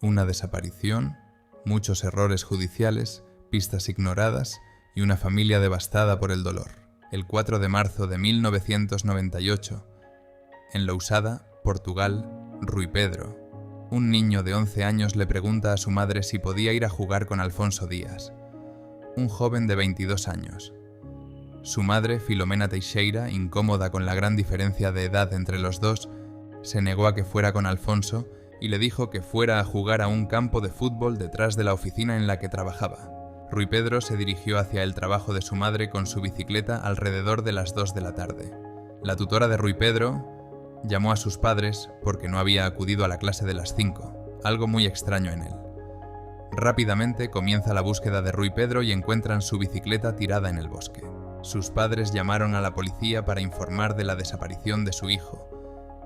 Una desaparición, muchos errores judiciales, pistas ignoradas y una familia devastada por el dolor. El 4 de marzo de 1998, en Lousada, Portugal, Rui Pedro, un niño de 11 años, le pregunta a su madre si podía ir a jugar con Alfonso Díaz, un joven de 22 años. Su madre, Filomena Teixeira, incómoda con la gran diferencia de edad entre los dos, se negó a que fuera con Alfonso y le dijo que fuera a jugar a un campo de fútbol detrás de la oficina en la que trabajaba. Rui Pedro se dirigió hacia el trabajo de su madre con su bicicleta alrededor de las 2 de la tarde. La tutora de Rui Pedro llamó a sus padres porque no había acudido a la clase de las 5, algo muy extraño en él. Rápidamente comienza la búsqueda de Rui Pedro y encuentran su bicicleta tirada en el bosque. Sus padres llamaron a la policía para informar de la desaparición de su hijo,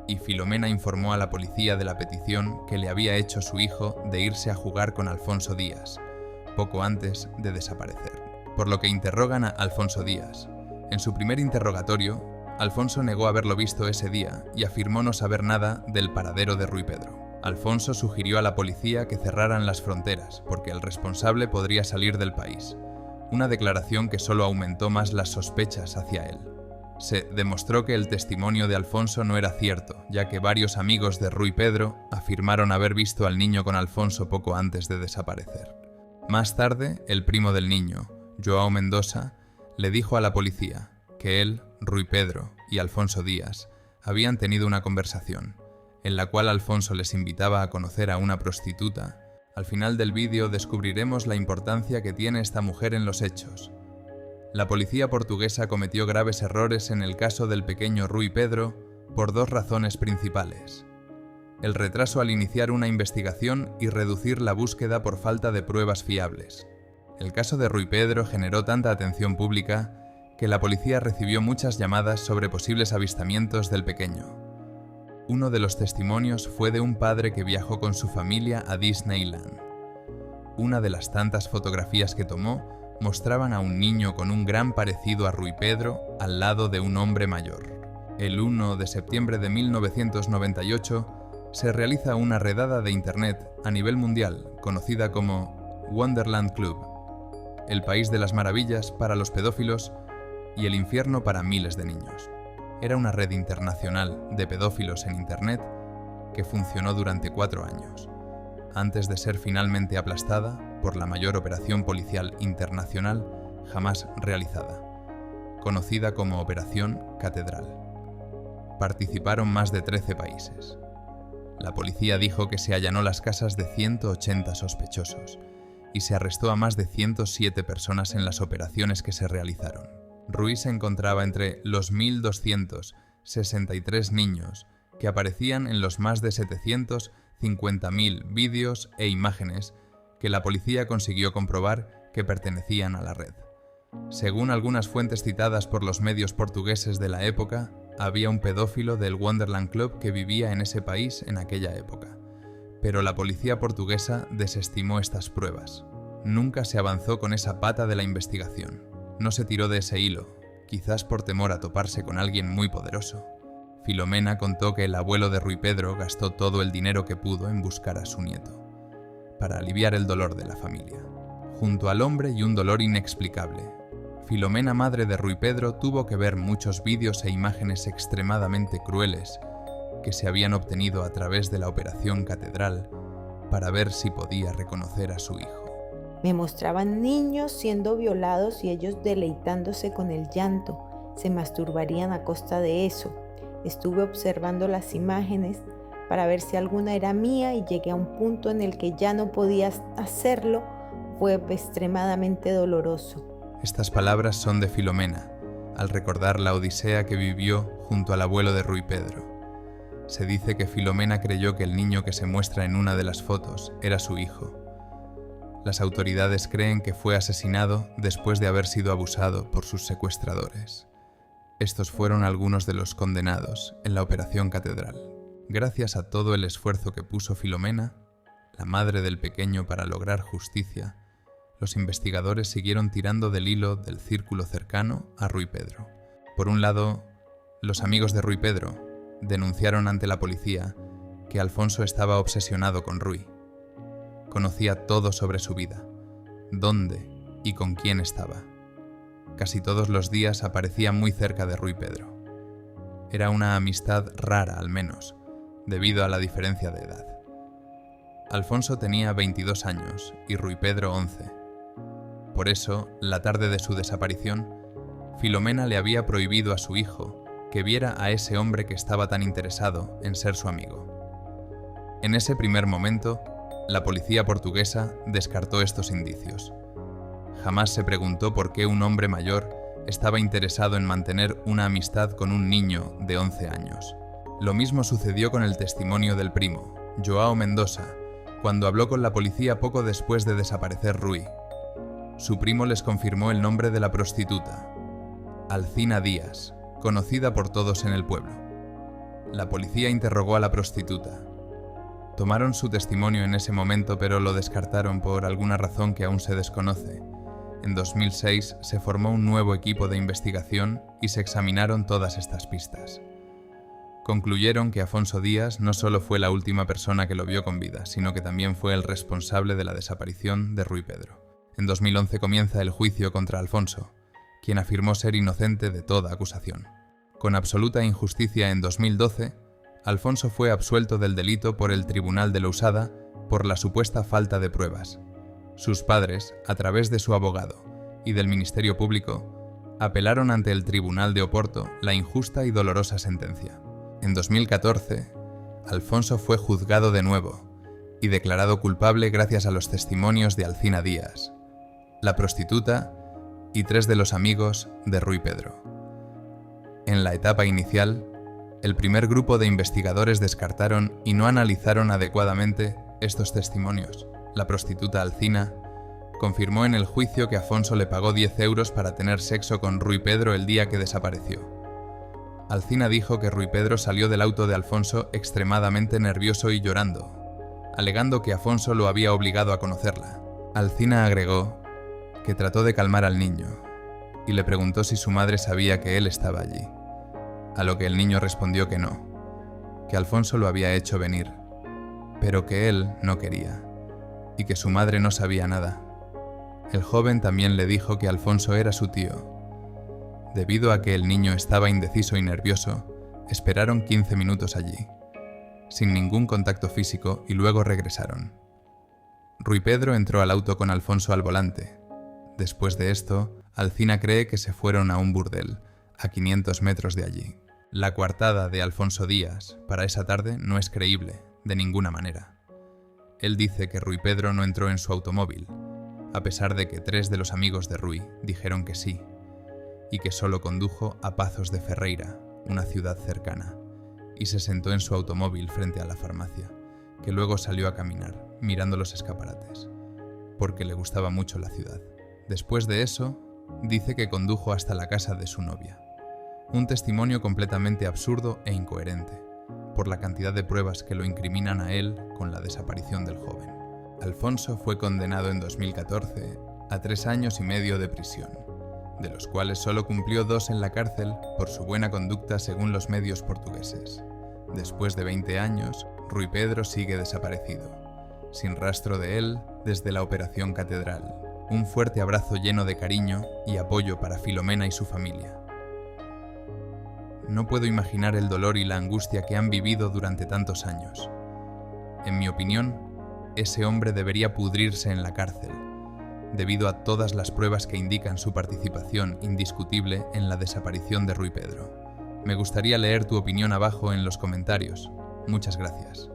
y Filomena informó a la policía de la petición que le había hecho su hijo de irse a jugar con Alfonso Díaz, poco antes de desaparecer. Por lo que interrogan a Alfonso Díaz. En su primer interrogatorio, Alfonso negó haberlo visto ese día y afirmó no saber nada del paradero de Rui Pedro. Alfonso sugirió a la policía que cerraran las fronteras, porque el responsable podría salir del país, una declaración que solo aumentó más las sospechas hacia él. Se demostró que el testimonio de Alfonso no era cierto, ya que varios amigos de Rui Pedro afirmaron haber visto al niño con Alfonso poco antes de desaparecer. Más tarde, el primo del niño, João Mendoza, le dijo a la policía que él, Rui Pedro y Alfonso Díaz habían tenido una conversación, en la cual Alfonso les invitaba a conocer a una prostituta. Al final del vídeo descubriremos la importancia que tiene esta mujer en los hechos. La policía portuguesa cometió graves errores en el caso del pequeño Rui Pedro por dos razones principales: el retraso al iniciar una investigación y reducir la búsqueda por falta de pruebas fiables. El caso de Rui Pedro generó tanta atención pública que la policía recibió muchas llamadas sobre posibles avistamientos del pequeño. Uno de los testimonios fue de un padre que viajó con su familia a Disneyland. Una de las tantas fotografías que tomó mostraban a un niño con un gran parecido a Rui Pedro al lado de un hombre mayor. El 1 de septiembre de 1998 se realiza una redada de internet a nivel mundial conocida como Wonderland Club, el país de las maravillas para los pedófilos y el infierno para miles de niños. Era una red internacional de pedófilos en internet que funcionó durante 4 años, antes de ser finalmente aplastada por la mayor operación policial internacional jamás realizada, conocida como Operación Catedral. Participaron más de 13 países. La policía dijo que se allanó las casas de 180 sospechosos y se arrestó a más de 107 personas en las operaciones que se realizaron. Rui se encontraba entre los 1.263 niños que aparecían en los más de 750.000 vídeos e imágenes que la policía consiguió comprobar que pertenecían a la red. Según algunas fuentes citadas por los medios portugueses de la época, había un pedófilo del Wonderland Club que vivía en ese país en aquella época, pero la policía portuguesa desestimó estas pruebas. Nunca se avanzó con esa pata de la investigación. No se tiró de ese hilo, quizás por temor a toparse con alguien muy poderoso. Filomena contó que el abuelo de Rui Pedro gastó todo el dinero que pudo en buscar a su nieto, para aliviar el dolor de la familia. Junto al hombre y un dolor inexplicable, Filomena, madre de Rui Pedro, tuvo que ver muchos vídeos e imágenes extremadamente crueles que se habían obtenido a través de la Operación Catedral para ver si podía reconocer a su hijo. Me mostraban niños siendo violados y ellos deleitándose con el llanto. Se masturbarían a costa de eso. Estuve observando las imágenes para ver si alguna era mía y llegué a un punto en el que ya no podía hacerlo. Fue extremadamente doloroso. Estas palabras son de Filomena, al recordar la odisea que vivió junto al abuelo de Rui Pedro. Se dice que Filomena creyó que el niño que se muestra en una de las fotos era su hijo. Las autoridades creen que fue asesinado después de haber sido abusado por sus secuestradores. Estos fueron algunos de los condenados en la Operación Catedral. Gracias a todo el esfuerzo que puso Filomena, la madre del pequeño, para lograr justicia, los investigadores siguieron tirando del hilo del círculo cercano a Rui Pedro. Por un lado, los amigos de Rui Pedro denunciaron ante la policía que Alfonso estaba obsesionado con Rui. Conocía todo sobre su vida, dónde y con quién estaba. Casi todos los días aparecía muy cerca de Rui Pedro. Era una amistad rara, al menos, debido a la diferencia de edad. Alfonso tenía 22 años y Rui Pedro 11. Por eso, la tarde de su desaparición, Filomena le había prohibido a su hijo que viera a ese hombre que estaba tan interesado en ser su amigo. En ese primer momento, la policía portuguesa descartó estos indicios. Jamás se preguntó por qué un hombre mayor estaba interesado en mantener una amistad con un niño de 11 años. Lo mismo sucedió con el testimonio del primo, João Mendoza, cuando habló con la policía poco después de desaparecer Rui. Su primo les confirmó el nombre de la prostituta, Alcina Díaz, conocida por todos en el pueblo. La policía interrogó a la prostituta. Tomaron su testimonio en ese momento, pero lo descartaron por alguna razón que aún se desconoce. En 2006 se formó un nuevo equipo de investigación y se examinaron todas estas pistas. Concluyeron que Afonso Díaz no solo fue la última persona que lo vio con vida, sino que también fue el responsable de la desaparición de Rui Pedro. En 2011 comienza el juicio contra Alfonso, quien afirmó ser inocente de toda acusación. Con absoluta injusticia, en 2012, Alfonso fue absuelto del delito por el Tribunal de Lousada por la supuesta falta de pruebas. Sus padres, a través de su abogado y del Ministerio Público, apelaron ante el Tribunal de Oporto la injusta y dolorosa sentencia. En 2014, Alfonso fue juzgado de nuevo y declarado culpable gracias a los testimonios de Alcina Díaz, la prostituta y 3 de los amigos de Rui Pedro. En la etapa inicial, el primer grupo de investigadores descartaron y no analizaron adecuadamente estos testimonios. La prostituta Alcina confirmó en el juicio que Afonso le pagó 10 euros para tener sexo con Rui Pedro el día que desapareció. Alcina dijo que Rui Pedro salió del auto de Alfonso extremadamente nervioso y llorando, alegando que Afonso lo había obligado a conocerla. Alcina agregó que trató de calmar al niño y le preguntó si su madre sabía que él estaba allí, a lo que el niño respondió que no, que Alfonso lo había hecho venir, pero que él no quería, y que su madre no sabía nada. El joven también le dijo que Alfonso era su tío. Debido a que el niño estaba indeciso y nervioso, esperaron 15 minutos allí, sin ningún contacto físico, y luego regresaron. Rui Pedro entró al auto con Alfonso al volante. Después de esto, Alcina cree que se fueron a un burdel, a 500 metros de allí. La coartada de Alfonso Díaz para esa tarde no es creíble, de ninguna manera. Él dice que Rui Pedro no entró en su automóvil, a pesar de que 3 de los amigos de Rui dijeron que sí, y que solo condujo a Paços de Ferreira, una ciudad cercana, y se sentó en su automóvil frente a la farmacia, que luego salió a caminar, mirando los escaparates, porque le gustaba mucho la ciudad. Después de eso, dice que condujo hasta la casa de su novia. Un testimonio completamente absurdo e incoherente, por la cantidad de pruebas que lo incriminan a él con la desaparición del joven. Alfonso fue condenado en 2014 a 3 años y medio de prisión, de los cuales solo cumplió 2 en la cárcel por su buena conducta según los medios portugueses. Después de 20 años, Rui Pedro sigue desaparecido, sin rastro de él desde la Operación Catedral. Un fuerte abrazo lleno de cariño y apoyo para Filomena y su familia. No puedo imaginar el dolor y la angustia que han vivido durante tantos años. En mi opinión, ese hombre debería pudrirse en la cárcel, debido a todas las pruebas que indican su participación indiscutible en la desaparición de Rui Pedro. Me gustaría leer tu opinión abajo en los comentarios. Muchas gracias.